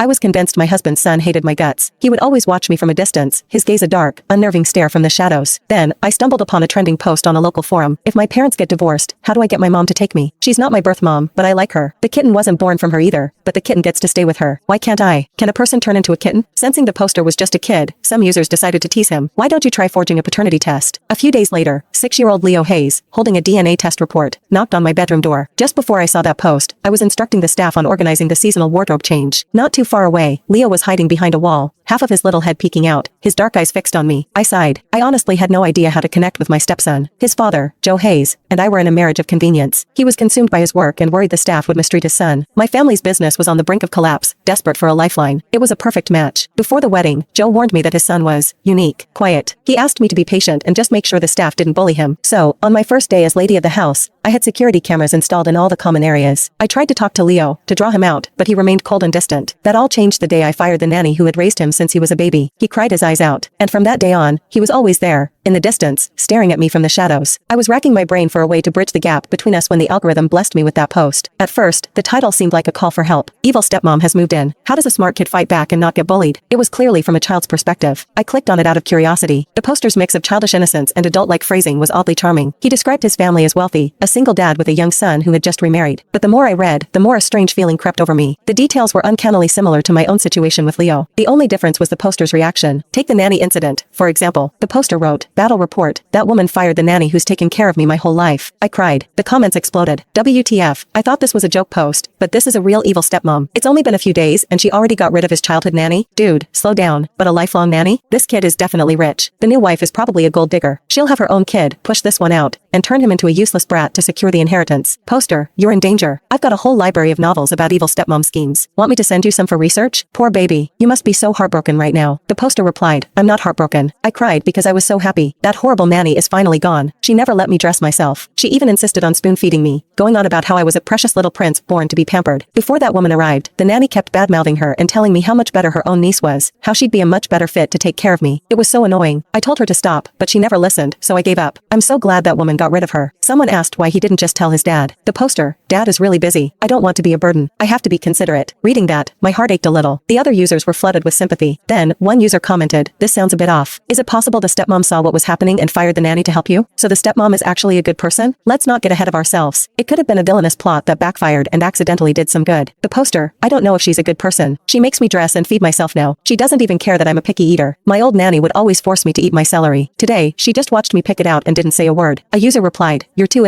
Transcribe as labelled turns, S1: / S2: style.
S1: I was convinced my husband's son hated my guts. He would always watch me from a distance, his gaze a dark, unnerving stare from the shadows. Then, I stumbled upon a trending post on a local forum. If my parents get divorced, how do I get my mom to take me? She's not my birth mom, but I like her. The kitten wasn't born from her either, but the kitten gets to stay with her. Why can't I? Can a person turn into a kitten? Sensing the poster was just a kid, some users decided to tease him. Why don't you try forging a paternity test? A few days later, 6-year-old Leo Hayes, holding a DNA test report, knocked on my bedroom door. Just before I saw that post, I was instructing the staff on organizing the seasonal wardrobe change. Not too far away, Leo was hiding behind a wall, half of his little head peeking out, his dark eyes fixed on me. I sighed. I honestly had no idea how to connect with my stepson. His father, Joe Hayes, and I were in a marriage of convenience. He was consumed by his work and worried the staff would mistreat his son. My family's business was on the brink of collapse, desperate for a lifeline. It was a perfect match. Before the wedding, Joe warned me that his son was unique, quiet. He asked me to be patient and just make sure the staff didn't bully him. So, on my first day as lady of the house, I had security cameras installed in all the common areas. I tried to talk to Leo, to draw him out, but he remained cold and distant. That all changed the day I fired the nanny who had raised him since he was a baby. He cried his eyes out, and from that day on, he was always there, in the distance, staring at me from the shadows. I was racking my brain for a way to bridge the gap between us when the algorithm blessed me with that post. At first, the title seemed like a call for help. Evil stepmom has moved in. How does a smart kid fight back and not get bullied? It was clearly from a child's perspective. I clicked on it out of curiosity. The poster's mix of childish innocence and adult-like phrasing was oddly charming. He described his family as wealthy, a single dad with a young son who had just remarried. But the more I read, the more a strange feeling crept over me. The details were uncannily similar to my own situation with Leo. The only difference was the poster's reaction. Take the nanny incident, for example. The poster wrote, "Battle report. That woman fired the nanny who's taken care of me my whole life." I cried. The comments exploded. WTF. I thought this was a joke post, but this is a real evil stepmom. It's only been a few days and she already got rid of his childhood nanny? Dude, slow down. But a lifelong nanny? This kid is definitely rich. The new wife is probably a gold digger. She'll have her own kid, push this one out, and turn him into a useless brat to secure the inheritance. Poster, you're in danger. I've got a whole library of novels about evil stepmom schemes. Want me to send you some for research? Poor baby. You must be so heartbroken right now. The poster replied, "I'm not heartbroken. I cried because I was so happy. That horrible nanny is finally gone. She never let me dress myself. She even insisted on spoon-feeding me, going on about how I was a precious little prince born to be pampered. Before that woman arrived, the nanny kept bad-mouthing her and telling me how much better her own niece was, how she'd be a much better fit to take care of me. It was so annoying. I told her to stop, but she never listened, so I gave up. I'm so glad that woman got rid of her." Someone asked why he didn't just tell his dad. The poster, "Dad is really busy. I don't want to be a burden. I have to be considerate." Reading that, my heart ached a little. The other users were flooded with sympathy. Then, one user commented, "This sounds a bit off. Is it possible the stepmom saw what was happening and fired the nanny to help you? So the stepmom is actually a good person? Let's not get ahead of ourselves. It could have been a villainous plot that backfired and accidentally did some good." The poster, "I don't know if she's a good person. She makes me dress and feed myself now. She doesn't even care that I'm a picky eater. My old nanny would always force me to eat my celery. Today, she just watched me pick it out and didn't say a word." A user replied, "You're too